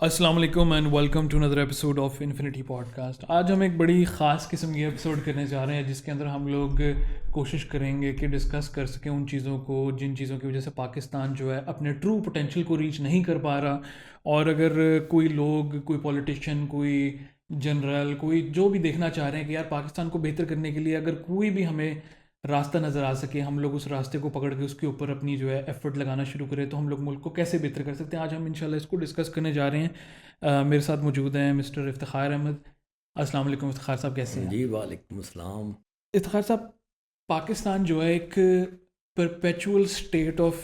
अस्सलाम वालेकुम and welcome to another episode of Infinity podcast. आज हम एक बड़ी ख़ास किस्म की एपिसोड करने जा रहे हैं जिसके अंदर हम लोग कोशिश करेंगे कि डिस्कस कर सकें उन चीज़ों को जिन चीज़ों की वजह से पाकिस्तान जो है अपने ट्रू पोटेंशियल को रीच नहीं कर पा रहा। और अगर कोई लोग, कोई पॉलिटिशियन, कोई जनरल, कोई जो भी देखना चाह रहे हैं कि यार पाकिस्तान को बेहतर करने के लिए अगर कोई भी हमें रास्ता नज़र आ सके, हम लोग उस रास्ते को पकड़ के उसके ऊपर अपनी जो है एफर्ट लगाना शुरू करें, तो हम लोग मुल्क को कैसे बेहतर कर सकते हैं। आज हम इंशाल्लाह इसको डिस्कस करने जा रहे हैं। मेरे साथ मौजूद हैं मिस्टर इफ्तिखार अहमद। अस्सलाम वालेकुम इफ्तिखार साहब, कैसे हैं? जी वालेकुम अस्सलाम। इफ्तिखार साहब, पाकिस्तान जो है एक perpetual state of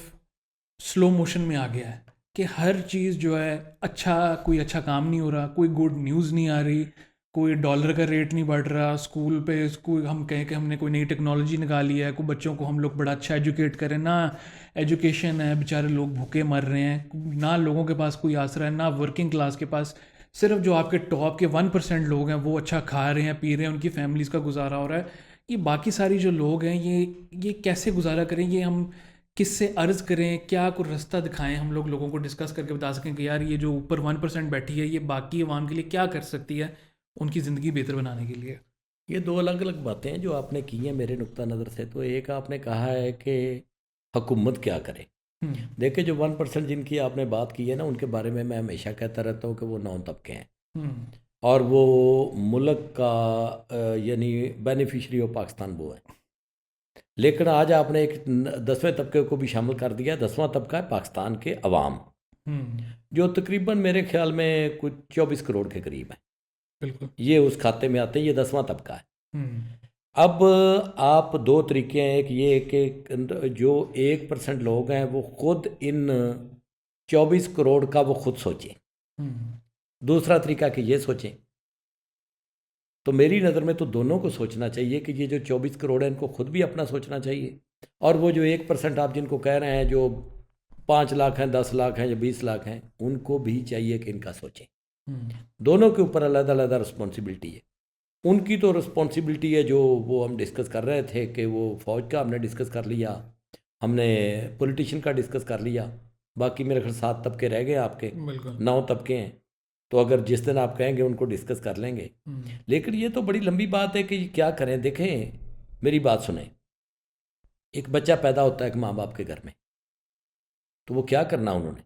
slow motion में आ गया है कि हर चीज़ जो है अच्छा, कोई अच्छा काम नहीं हो रहा, कोई गुड न्यूज़ नहीं आ रही, कोई डॉलर का रेट नहीं बढ़ रहा, स्कूल पे कोई हम कहें कि हमने कोई नई टेक्नोलॉजी निकाली है, कोई बच्चों को हम लोग बड़ा अच्छा एजुकेट करें ना, एजुकेशन है, बेचारे लोग भूखे मर रहे हैं, ना लोगों के पास कोई आसरा है, ना वर्किंग क्लास के पास। सिर्फ जो आपके टॉप के 1% लोग हैं वो अच्छा खा रहे हैं, पी रहे हैं, उनकी फैमिलीज़ का गुजारा हो रहा है। ये बाकी सारी जो लोग हैं ये कैसे गुजारा करें, ये हम किससे अर्ज़ करें, क्या कोई रास्ता दिखाएं, हम लोग लोगों को डिस्कस करके बता सकें कि यार ये जो ऊपर 1% बैठी है ये बाकी अवाम के लिए क्या कर सकती है उनकी ज़िंदगी बेहतर बनाने के लिए। ये दो अलग अलग बातें हैं जो आपने की हैं मेरे नुक्ता नज़र से। तो एक आपने कहा है कि हुकूमत क्या करे। हम्म। देखिए, जो 1% जिनकी आपने बात की है ना, उनके बारे में मैं हमेशा कहता रहता हूँ कि वो 9 तबके हैं हम्म। और वो मुल्क का यानी बेनिफिशरी ऑफ पाकिस्तान वो है। लेकिन आज आपने एक 10वें तबके को भी शामिल कर दिया। 10वां तबका है पाकिस्तान के अवाम, हम्म। जो तकरीबन मेरे ख्याल में कुछ 24 करोड़ के करीब है। बिल्कुल। ये उस खाते में आते हैं, ये 10वां तबका है। हम्म। अब आप दो तरीके हैं, एक ये कि जो 1% लोग हैं वो खुद इन 24 करोड़ का वो खुद सोचें। हम्म। दूसरा तरीका कि ये सोचें। तो मेरी नज़र में तो दोनों को सोचना चाहिए कि ये जो 24 करोड़ है इनको खुद भी अपना सोचना चाहिए, और वो जो 1% आप जिनको कह रहे हैं, जो 5 लाख हैं, 10 लाख हैं या 20 लाख हैं, उनको भी चाहिए कि इनका सोचें। हम्म। दोनों के ऊपर अलग अलग रिस्पॉन्सिबिलिटी है। उनकी तो रिस्पॉन्सिबिलिटी है जो वो हम डिस्कस कर रहे थे कि वो फ़ौज का हमने डिस्कस कर लिया, हमने पॉलिटिशियन का डिस्कस कर लिया। बाकी मेरे ख्याल 7 तबके रह गए आपके, बिल्कुल। 9 तबके हैं। तो अगर जिस दिन आप कहेंगे उनको डिस्कस कर लेंगे। हम्म। लेकिन ये तो बड़ी लंबी बात है कि क्या करें। देखें, मेरी बात सुने। एक बच्चा पैदा होता है एक माँ बाप के घर में, तो वो क्या करना उन्होंने,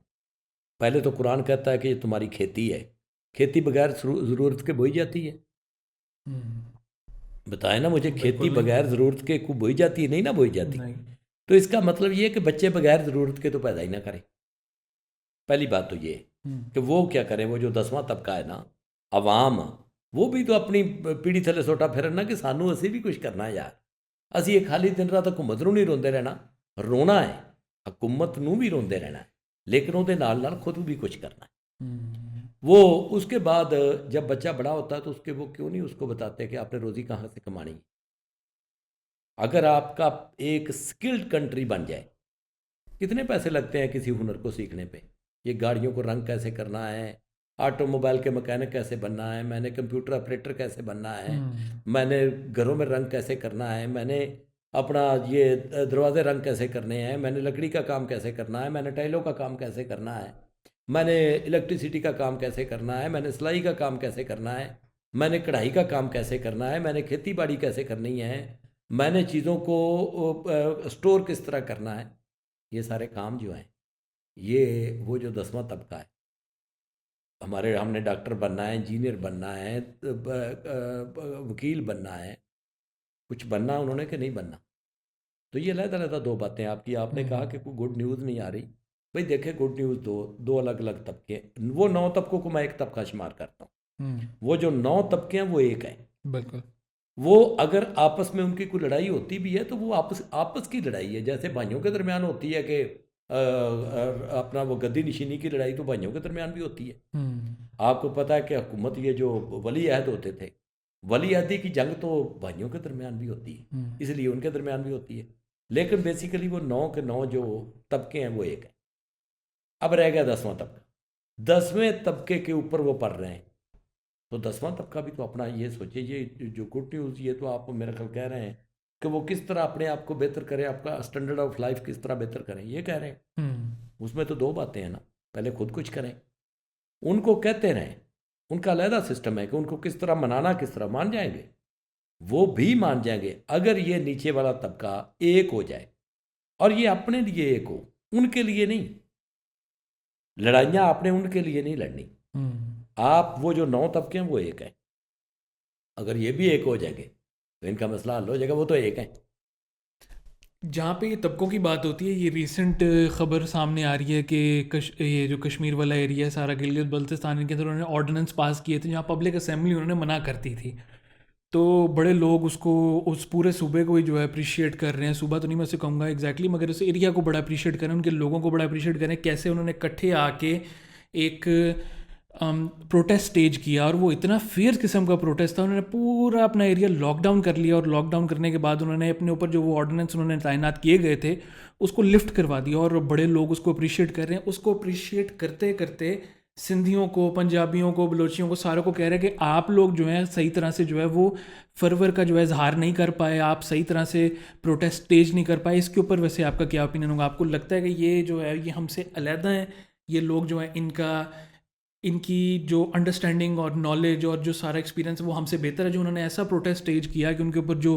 पहले तो कुरान कहता है कि ये तुम्हारी खेती है। खेती बगैर ज़रूरत के बोई जाती है। हम्म। बताए ना मुझे, खेती बिल्कुल नहीं। बगैर ज़रूरत के को बोई जाती है, नहीं ना बोई जाती। नहीं। तो इसका मतलब ये है कि बच्चे बगैर ज़रूरत के तो पैदा ही ना करें। पहली बात तो ये है हम्म। कि वो क्या करें, वो जो 10वां तबका है ना, अवाम, वो भी तो अपनी पीढ़ी थले सोटा फिरन ना कि सानू असी भी कुछ करना है यार। ਅਸੀਂ ਇਹ ਖਾਲੀ ਦਿਨ ਰਾਤ ਹਕੂਮਤ ਨੂੰ ਨਹੀਂ ਰੋਂਦੇ ਰਹਿਣਾ। ਰੋਣਾ ਹੈ, ਹਕੂਮਤ ਨੂੰ ਵੀ ਰੋਂਦੇ ਰਹਿਣਾ ਹੈ, लेकिन ਉਹਦੇ ਨਾਲ ਨਾਲ खुद भी कुछ करना है। हम्म। वो उसके बाद जब बच्चा बड़ा होता है तो उसके वो क्यों नहीं उसको बताते कि आपने रोज़ी कहाँ से कमानी है। अगर आपका एक स्किल्ड कंट्री बन जाए, कितने पैसे लगते हैं किसी हुनर को सीखने पे। ये गाड़ियों को रंग कैसे करना है, ऑटोमोबाइल के मैकेनिक कैसे बनना है, मैंने कंप्यूटर ऑपरेटर कैसे बनना है, हम्म। मैंने घरों में रंग कैसे करना है, मैंने अपना ये दरवाजे रंग कैसे करने हैं, मैंने लकड़ी का काम कैसे करना है, मैंने टाइलों का काम कैसे करना है, मैंने इलेक्ट्रिसिटी का काम कैसे करना है, मैंने सिलाई का काम कैसे करना है, मैंने कढ़ाई का काम कैसे करना है, मैंने खेती बाड़ी कैसे करनी है, मैंने चीज़ों को स्टोर किस तरह करना है। ये सारे काम जो हैं, ये वो जो 10वां तबका है, हमारे हमने डॉक्टर बनना है, इंजीनियर बनना है, वकील बनना है, कुछ बनना उन्होंने कि नहीं बनना। तो ये अलग-अलग दो बातें आपकी। आपने कहा कि हम्म। कोई गुड न्यूज़ नहीं आ रही। भाई देखिए, गुड न्यूज़ दो दो अलग अलग तबके, वो 9 तबकों को मैं एक तबका शुमार करता हूँ। हम्म। वो जो 9 तबके हैं वो एक है। बिल्कुल। वो अगर आपस में उनकी कोई लड़ाई होती भी है तो वो आपस आपस की लड़ाई है, जैसे भाइयों के दरमियान होती है कि अपना वो गद्दी नशीनी की लड़ाई तो भाइयों के दरमियान भी होती है। हम्म। आपको पता है कि हुकूमत, ये जो वली अहद होते थे, वली अहदी की जंग तो भाइयों के दरमियान भी होती है, हम्म। इसलिए उनके दरमियान भी होती है। लेकिन बेसिकली वो 9 के 9 जो तबके हैं वो एक है। अब रह गया 10वां तबका। 10वें तबके के ऊपर वो पढ़ रहे हैं, तो 10वां तबका भी तो अपना ये सोचिए। ये जो गुड न्यूज़, ये तो आप मेरे ख्याल कह रहे हैं कि वो किस तरह अपने आप को बेहतर करें, आपका स्टैंडर्ड ऑफ लाइफ किस तरह बेहतर करें, ये कह रहे हैं। हम्म। उसमें तो दो बातें हैं ना, पहले खुद कुछ करें, उनको कहते रहें, उनका अलहदा सिस्टम है कि उनको किस तरह मनाना, किस तरह मान जाएंगे, वो भी मान जाएंगे अगर ये नीचे वाला तबका एक हो जाए और ये अपने लिए एक हो, उनके लिए नहीं। लड़ाइयाँ आपने उनके लिए नहीं लड़नी। आप वो जो 9 तबके हैं वो एक हैं, अगर ये भी एक हो जाएंगे तो इनका मसला हल हो जाएगा, वो तो एक हैं। जहाँ पे ये तबकों की बात होती है, ये रीसेंट खबर सामने आ रही है कि ये जो कश्मीर वाला एरिया है सारा, गिलगित बल्तिस्तान, इनके अंदर उन्होंने ऑर्डिनेंस पास किए थे जहाँ पब्लिक असेंबली उन्होंने मना करती थी। तो बड़े लोग उसको, उस पूरे सूबे को ही जो है अप्रिशिएट कर रहे हैं, सूबा तो नहीं मैं उसे कहूँगा एग्जैक्टली, मगर उस एरिया को बड़ा अप्रिशिएट कर रहे हैं, उनके लोगों को बड़ा अप्रिशिएट कर रहे हैं, कैसे उन्होंने इकट्ठे आके एक प्रोटेस्ट स्टेज किया। और वो इतना फियर्स किस्म का प्रोटेस्ट था, उन्होंने पूरा अपना एरिया लॉकडाउन कर लिया, और लॉकडाउन करने के बाद उन्होंने अपने ऊपर जो वो ऑर्डिनेंस उन्होंने तैनात किए गए थे उसको लिफ्ट करवा दिया, और बड़े लोग उसको अप्रिशिएट कर रहे हैं। उसको अप्रिशिएट करते करते सिंधियों को, पंजाबियों को, बलोचियों को, सारों को कह रहे हैं कि आप लोग जो है सही तरह से जो है वो फर्वर का जो है इजहार नहीं कर पाए, आप सही तरह से प्रोटेस्ट स्टेज नहीं कर पाए। इसके ऊपर वैसे आपका क्या ओपिनियन होगा? आपको लगता है कि ये जो है ये हमसे अलहदा है, ये लोग जो है इनकी जो अंडरस्टैंडिंग और नॉलेज और जो सारा एक्सपीरियंस है वो हमसे बेहतर है, जो उन्होंने ऐसा प्रोटेस्ट स्टेज किया कि उनके ऊपर जो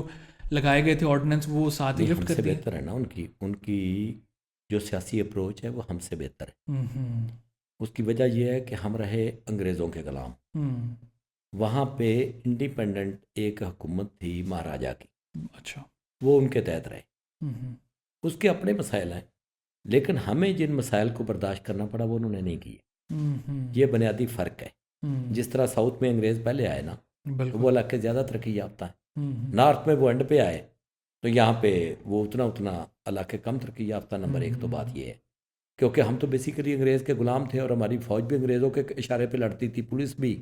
लगाए गए थे ऑर्डिनेंस वो साथ ही नहीं, लिफ्ट हमसे कर दिए? बेहतर है ना, उनकी उनकी जो सियासी अप्रोच है वो हमसे बेहतर है। उसकी वजह यह है कि हम रहे अंग्रेज़ों के गुलाम। वहाँ पे इंडिपेंडेंट एक हुकूमत थी महाराजा की, अच्छा। वो उनके तहत रहे। उसके अपने मसाइल हैं, लेकिन हमें जिन मसाइल को बर्दाश्त करना पड़ा वो उन्होंने नहीं किए। ये बुनियादी फ़र्क है। जिस तरह साउथ में अंग्रेज़ पहले आए ना, तो वो इलाके ज़्यादा तरक्की याफ्ता है। नॉर्थ में वो एंड पे आए, तो यहाँ पे वो उतना इलाके कम तरक्की याफ्ता। नंबर एक तो बात ये है, क्योंकि हम तो बेसिकली अंग्रेज़ के ग़ुलाम थे, और हमारी फ़ौज भी अंग्रेज़ों के इशारे पे लड़ती थी, पुलिस भी,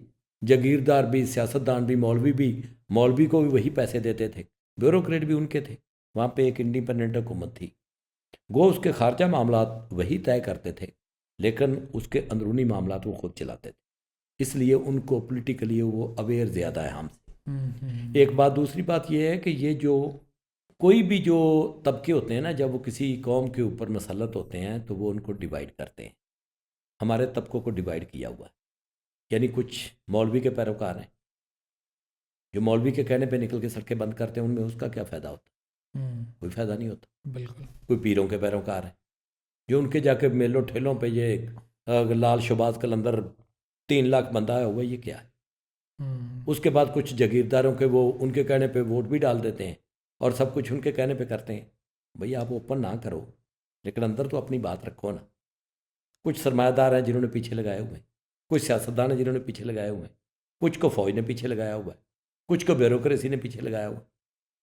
जागीरदार भी, सियासतदान भी, मौलवी भी। मौलवी को भी वही पैसे देते थे, ब्यूरोक्रेट भी उनके थे। वहाँ पे एक इंडिपेंडेंट हुकूमत थी, गो उसके खारजा मामलात वही तय करते थे, लेकिन उसके अंदरूनी मामलात वो खुद चलाते थे। इसलिए उनको पॉलिटिकली वो अवेयर ज़्यादा है हमसे। एक बात। दूसरी बात ये है कि ये जो कोई भी जो तबके होते हैं ना, जब वो किसी कौम के ऊपर मसलत होते हैं तो वो उनको डिवाइड करते हैं। हमारे तबकों को डिवाइड किया हुआ है, यानी कुछ मौलवी के पैरोकार हैं जो मौलवी के कहने पे निकल के सड़कें बंद करते हैं, उनमें उसका क्या फ़ायदा होता? कोई फ़ायदा नहीं होता। बिल्कुल। कोई पीरों के पैरोकार हैं जो उनके जाके मेलों ठेलों पे ये लाल शबाज कलंदर 3 लाख बंदा है हुआ, ये क्या है? उसके बाद कुछ जागीरदारों के वो उनके कहने पे वोट भी डाल देते हैं और सब कुछ उनके कहने पे करते हैं। भैया आप ओपन ना करो, लेकिन अंदर तो अपनी बात रखो ना। कुछ सरमायादार हैं जिन्होंने पीछे लगाए हुए हैं, कुछ सियासतदान हैं जिन्होंने पीछे लगाए हुए हैं, कुछ को फौज ने पीछे लगाया हुआ है, कुछ को ब्यूरोक्रेसी ने पीछे लगाया हुआ है,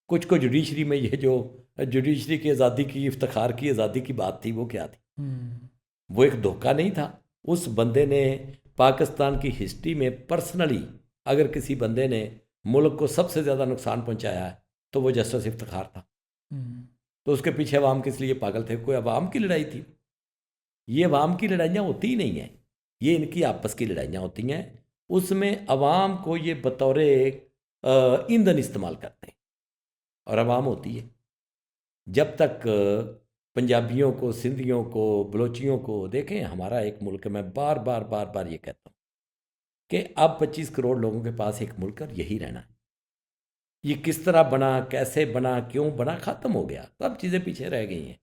कुछ को जुडिशरी में। ये जो जुडिशरी की आज़ादी की, इफ्तिखार की आज़ादी की बात थी, वो क्या थी? वो एक धोखा नहीं था? उस बंदे ने पाकिस्तान की हिस्ट्री में पर्सनली अगर किसी बंदे ने मुल्क को सबसे ज़्यादा नुकसान पहुंचाया है तो वो जस्टिस इफ्तिखार था। तो उसके पीछे अवाम किस लिए पागल थे? कोई अवाम की लड़ाई थी? ये अवाम की लड़ाइयाँ होती ही नहीं हैं, ये इनकी आपस की लड़ाइयाँ होती हैं। उसमें अवाम को ये बतौर ईंधन इस्तेमाल करते हैं और अवाम होती है। जब तक पंजाबियों को, सिंधियों को, बलोचियों को देखें, हमारा एक मुल्क है, मैं बार बार ये कहता हूँ कि अब 25 करोड़ लोगों के पास एक मुल्क और यही रहना है। ये किस तरह बना, कैसे बना, क्यों बना, ख़त्म हो गया, सब चीज़ें पीछे रह गई हैं।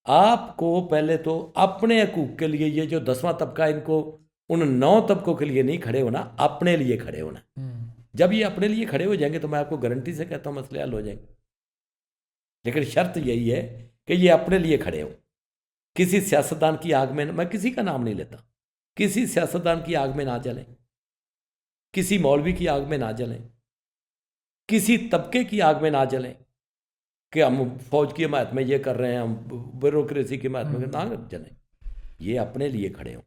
आपको पहले तो अपने हकूक़ के लिए, ये जो 10वां तबका, इनको उन 9 तबकों के लिए नहीं खड़े होना, अपने लिए खड़े होना। जब ये अपने लिए खड़े हो जाएंगे तो मैं आपको गारंटी से कहता हूँ मसले हल हो जाएंगे। लेकिन शर्त यही है कि ये अपने लिए खड़े हो। किसी सियासतदान की आग में, मैं किसी का नाम नहीं लेता, किसी सियासतदान की आग में ना जलें, किसी मौलवी की आग में ना जलें, किसी तबके की आग में ना जलें कि हम फौज की हिमायत में ये कर रहे हैं, हम ब्यूरोक्रेसी की हिमायत में ना जलें। ये अपने लिए खड़े हों।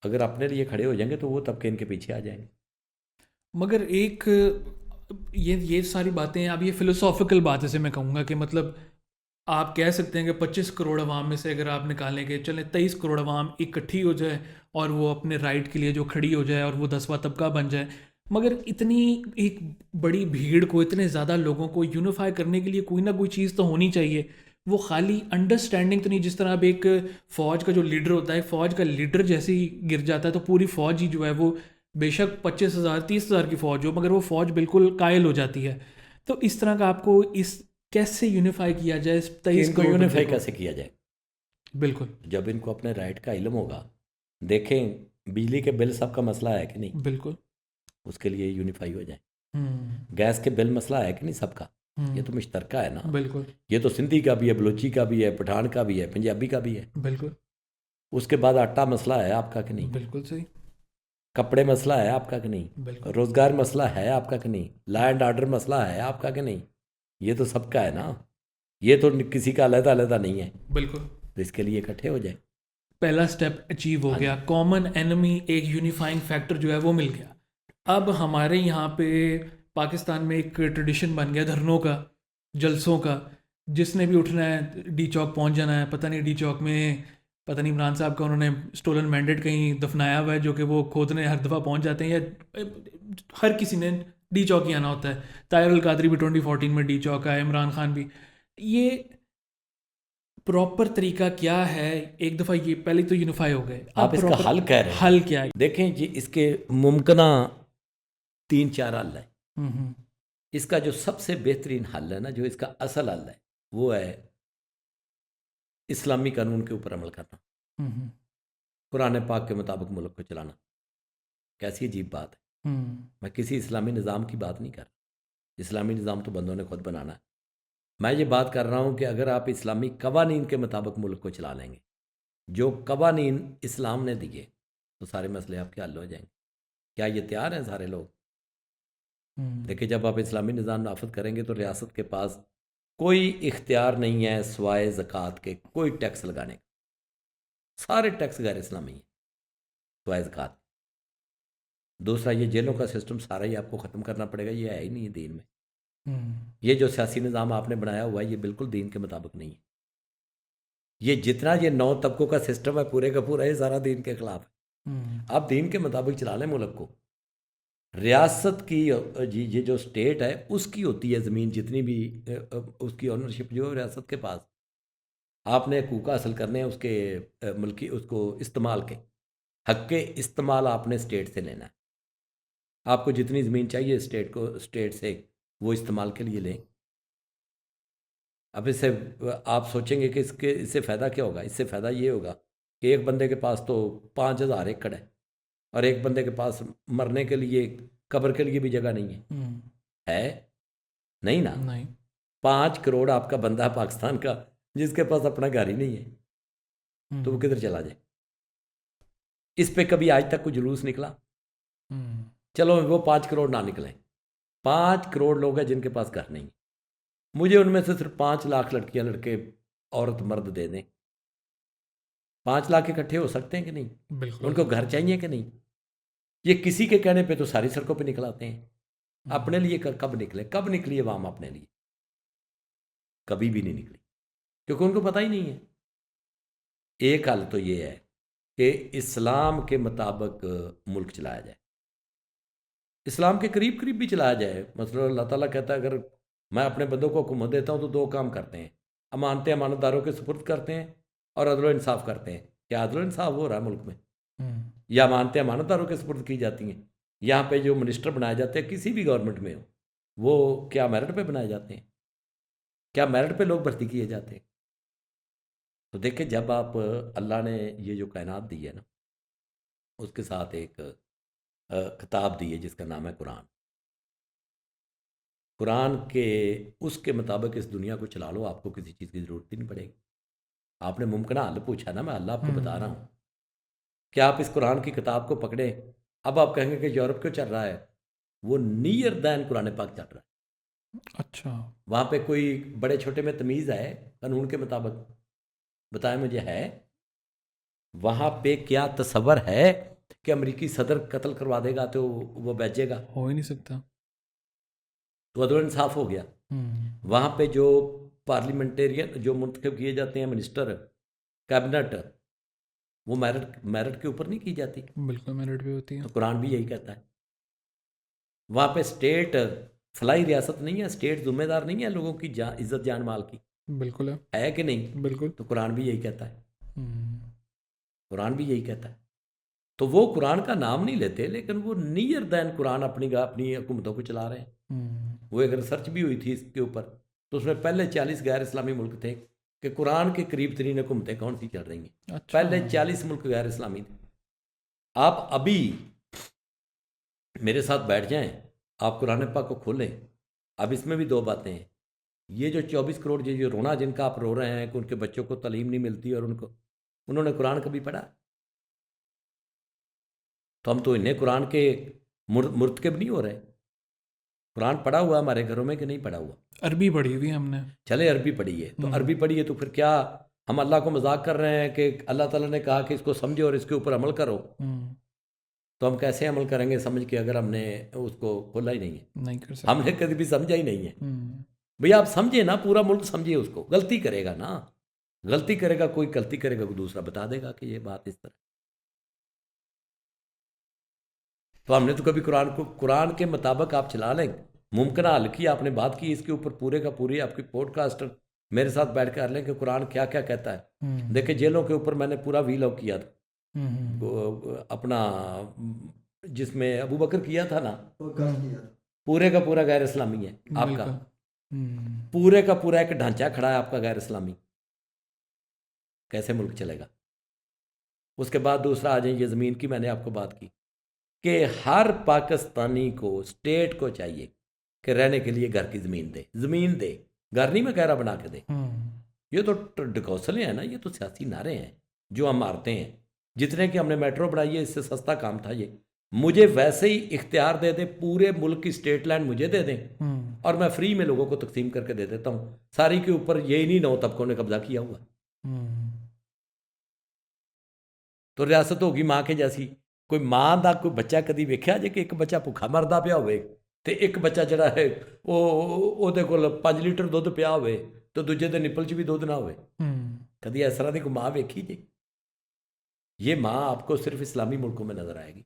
अगर अपने लिए खड़े हो जाएंगे तो वो तबके इनके पीछे आ जाएंगे। मगर एक ये सारी बातें, अब ये फ़िलोसॉफिकल बात है से मैं कहूँगा कि मतलब आप कह सकते हैं कि 25 करोड़ अवाम में से अगर आप निकालें कि चलें 23 करोड़ अवाम इकट्ठी हो जाए और वो अपने राइट के लिए जो खड़ी हो जाए और वो 10वां तबका बन जाए, मगर इतनी एक बड़ी भीड़ को, इतने ज़्यादा लोगों को यूनिफाई करने के लिए कोई ना कोई चीज़ तो होनी चाहिए। वो खाली अंडरस्टैंडिंग तो नहीं, जिस तरह अब एक फ़ौज का जो लीडर होता है, फ़ौज का लीडर जैसे ही गिर जाता है तो पूरी फ़ौज ही जो है वो, बेशक 25,000 30,000 की फ़ौज हो, मगर वो फ़ौज बिल्कुल कायल हो जाती है। तो इस तरह का आपको इस कैसे यूनिफाई किया जाए इस कि 23 इनको कम्युनिटी यूनिफाई को? कैसे किया जाए। बिल्कुल। जब इनको अपने राइट का इल्म होगा, देखें बिजली के बिल सबका मसला है कि नहीं, बिल्कुल। उसके लिए यूनिफाई हो जाए। हम्म। गैस के बिल मसला है कि नहीं सबका, ये तो हम्म। मुश्तरका है ना। बिल्कुल। ये तो सिंधी का भी है, बलूची का भी है, पठान का भी है, पंजाबी का भी है। बिल्कुल। उसके बाद आटा मसला है आपका कि नहीं, बिल्कुल सही। कपड़े मसला है आपका कि नहीं, बिल्कुल। रोज़गार मसला है आपका कि नहीं, लैंड ऑर्डर मसला है आपका कि नहीं। ये तो सबका है ना, ये तो किसी का अलग अलग नहीं है। बिल्कुल। तो इसके लिए इकट्ठे हो जाए। पहला स्टेप अचीव हो हाँ गया, जी। कॉमन एनिमी एक यूनिफाइंग फैक्टर जो है वो मिल गया। अब हमारे यहाँ पे पाकिस्तान में एक ट्रेडिशन बन गया धरनों का, जलसों का। जिसने भी उठना है डी चौक पहुँच जाना है, पता नहीं डी चौक में, पता नहीं इमरान साहब का उन्होंने स्टोलन मैंडेट कहीं दफनाया हुआ है जो कि वो खोदने हर दफ़ा पहुँच जाते हैं, या हर किसी ने डी चौक ही आना होता है। ताहिर अल कादरी भी 2014 में डी चौक आया, इमरान खान भी। ये प्रॉपर तरीका क्या है? एक दफ़ा ये पहले तो यूनिफाई हो गए, आप अब इसका प्रॉपर हल कह रहे हैं। हल क्या है? देखें जी, इसके मुमकिन 3-4 हल है। हम्म। इसका जो सबसे बेहतरीन हल है ना, जो इसका असल हल है, वो है इस्लामी कानून के ऊपर अमल करना, हम्म। कुरान पाक के मुताबिक मुल्क को चलाना। कैसी अजीब बात है। हम्म। मैं किसी इस्लामी निज़ाम की बात नहीं कर रहा। इस्लामी निज़ाम तो बंदों ने खुद बनाना है। मैं ये बात कर रहा हूँ कि अगर आप इस्लामी कवानीन के मुताबिक मुल्क को चला लेंगे, जो कवानीन इस्लाम ने दिए, तो सारे मसले आपके हल हो जाएंगे। क्या ये तैयार हैं सारे लोग? हम्म। देखिए, जब आप इस्लामी निज़ाम नाफिज करेंगे तो रियासत के पास कोई इख्तियार नहीं है सिवाय ज़कात के कोई टैक्स लगाने का। सारे टैक्स गैर इस्लामी हैं सिवाय ज़कात। दूसरा, ये जेलों का सिस्टम सारा ही आपको ख़त्म करना पड़ेगा, ये है ही नहीं है दीन में। हम्म। ये जो सियासी निज़ाम आपने बनाया हुआ है, ये बिल्कुल दीन के मुताबिक नहीं है। ये जितना ये 9 तबकों का सिस्टम है पूरे का पूरा, ये सारा दीन के ख़िलाफ़ हम्म। है। आप दीन के मुताबिक चला लें मुल्क को। रियासत की जी, ये जो स्टेट है उसकी होती है ज़मीन, जितनी भी उसकी ऑनरशिप जो है रियासत के पास। आपने हकूक़ हासिल करने हैं उसके, मुल्की उसको इस्तेमाल के हक़ के इस्तेमाल आपने स्टेट से लेना है। आपको जितनी ज़मीन चाहिए स्टेट से वो इस्तेमाल के लिए लें। अब इससे आप सोचेंगे कि इससे फ़ायदा क्या होगा? इससे फ़ायदा ये होगा कि एक बंदे के पास तो 5,000 एकड़ है और एक बंदे के पास मरने के लिए, कब्र के लिए भी जगह नहीं है। हम्म। है? नहीं ना? नहीं। 5 करोड़ आपका बंदा है पाकिस्तान का, जिसके पास अपना घर ही नहीं है, तो वो हम्म। किधर चला जाए? इस पे कभी आज तक कोई जुलूस निकला? हम्म। चलो वो 5 करोड़ ना निकलें, 5 करोड़ लोग हैं जिनके पास घर नहीं है। मुझे उनमें से सिर्फ 5 लाख लड़कियां लड़के, औरत मर्द दे दें, 5 लाख इकट्ठे हो सकते हैं कि नहीं? बिल्कुल हो उनको सकता घर है। चाहिए कि नहीं? ये किसी के कहने पे तो सारी सड़कों पे निकल आते हैं। अपने हम्म। लिए कब निकले? कब निकली अवाम अपने लिए? कभी भी नहीं निकली, क्योंकि उनको पता ही नहीं है। एक हल तो ये है कि इस्लाम के मुताबिक मुल्क चलाया जाए, इस्लाम के करीब करीब भी चलाया जाए। मतलब अल्लाह ताला कहता है, अगर मैं अपने बंदों को हुकूमत देता हूँ तो 2 काम करते हैं, अमानतें अमानतदारों के सुपुर्द करते हैं और अदल इंसाफ करते हैं। क्या अदल इंसाफ हो रहा है मुल्क में? हम्म। या अमानतें अमानतदारों के सुपुर्द की जाती हैं? यहाँ पे जो मिनिस्टर बनाए जाते हैं किसी भी गवर्नमेंट में हो, वो क्या मेरिट पे बनाए जाते हैं? क्या मेरिट पे लोग भर्ती किए जाते हैं? तो देखिए, जब आप अल्लाह ने ये जो कायनात दी है ना, उसके साथ एक किताब दी है जिसका नाम है कुरान। कुरान के उसके मुताबिक इस दुनिया को चला लो, आपको किसी चीज़ की ज़रूरत ही नहीं पड़ेगी। आपने मुमकिन हल पूछा ना, मैं अल्लाह आपको बता रहा हम्म। हूँ कि आप इस कुरान की किताब को पकड़े। अब आप कहेंगे कि यूरोप क्यों चल रहा है? वो नियर दैन कुरान पाक चल रहा है। अच्छा। वहाँ पे कोई बड़े छोटे में तमीज़ है कानून के मुताबिक? बताएं मुझे, है? वहाँ पे क्या तसव्वुर है कि अमेरिकी सदर कत्ल करवा देगा तो वो बेचेगा? हो ही नहीं सकता। तो अदल इंसाफ हो गया। हम्म। वहाँ पे जो पार्लियामेंटेरियन जो मुंतखब किए जाते हैं मिनिस्टर, कैबिनेट, वो मेरिट मेरिट के ऊपर नहीं की जाती। बिल्कुल मेरिट भी होती है। तो कुरान भी यही कहता है। वहाँ पे स्टेट फलाई रियासत नहीं है, स्टेट जिम्मेदार नहीं है लोगों की इज्जत जान माल की। बिल्कुल है कि नहीं? बिल्कुल। तो कुरान भी यही कहता है, हम्म, कुरान भी यही कहता है। तो वो कुरान का नाम नहीं लेते, लेकिन वो नियर दैन कुरान अपनी हुकूमतों को चला रहे हैं। हम्म, वो एक रिसर्च भी हुई थी इसके ऊपर, तो उसमें पहले 40 गैर इस्लामी मुल्क थे कि कुरान के करीब तरीन हुकूमतें कौन सी चल रही हैं। अच्छा। पहले 40 मुल्क गैर इस्लामी थे। आप अभी मेरे साथ बैठ जाएं, आप कुरान पाक को खोलें, अब इसमें भी दो बातें हैं। ये जो 24 करोड़ जो रोना जिनका आप रो रहे हैं कि उनके बच्चों को तालीम नहीं मिलती और उन्होंने कुरान कभी पढ़ा? तो हम तो इन्हें कुरान के मुर्तकिब नहीं हो रहे। कुरान पढ़ा हुआ हमारे घरों में कि नहीं पढ़ा हुआ? अरबी पढ़ी हुई हमने। चले अरबी पढ़ी है, तो अरबी पढ़ी है तो फिर क्या हम अल्लाह को मजाक कर रहे हैं कि अल्लाह ताला ने कहा कि इसको समझो और इसके ऊपर अमल करो? हम्म, तो हम कैसे अमल करेंगे समझ के, अगर हमने उसको खोला ही नहीं है, नहीं कर सकते। हमने कभी भी समझा ही नहीं है? हम्म, भैया आप समझे ना, पूरा मुल्क समझिए उसको। गलती करेगा ना, गलती करेगा कोई, गलती करेगा कोई दूसरा बता देगा कि ये बात इस तरह। तो हमने तो कभी कुरान के मुताबिक आप चला लें, मुमकिन हल की आपने बात की इसके ऊपर, पूरे का पूरी आपकी पॉडकास्ट मेरे साथ बैठ कर लें कि कुरान क्या क्या कहता है। देखिए जेलों के ऊपर मैंने पूरा वीलॉग किया था, अपना जिसमें अबू बकर किया था ना, पूरे का पूरा गैर इस्लामी है आपका, बिल्कुल। हम्म, पूरे का पूरा एक ढांचा खड़ा है आपका गैर इस्लामी। कैसे मुल्क चलेगा? उसके बाद दूसरा आ जाए, ये ज़मीन की मैंने आपको बात की कि हर पाकिस्तानी को, स्टेट को चाहिए कि रहने के लिए घर की ज़मीन दे, ज़मीन दे, घर नहीं मैं कह रहा बना के दे। ये तो ढकोसले हैं ना, ये तो सियासी नारे हैं जो हम मारते हैं। जितने की हमने मेट्रो बनाई है इससे सस्ता काम था ये। मुझे वैसे ही इख्तियार दे दे, पूरे मुल्क की स्टेट लैंड मुझे दे दें और मैं फ्री में लोगों को तकसीम करके दे देता हूँ। सारी के ऊपर यही नहीं 9 तबकों ने कब्जा किया हुआ। तो रियासत होगी माँ के जैसी। कोई माँ का कोई बच्चा कभी वेख्या जे कि एक बच्चा भुखा मरदा पिया होवे ते एक बच्चा जड़ा है ਉਹਦੇ ਕੋਲ 5 लीटर दुध पिया होवे तो दूजे ਦੇ निपल 'ਚ भी दुध ना होवे? कभी इस तरह की कोई माँ वेखी जी? ये माँ आपको सिर्फ इस्लामी मुल्कों में नजर आएगी।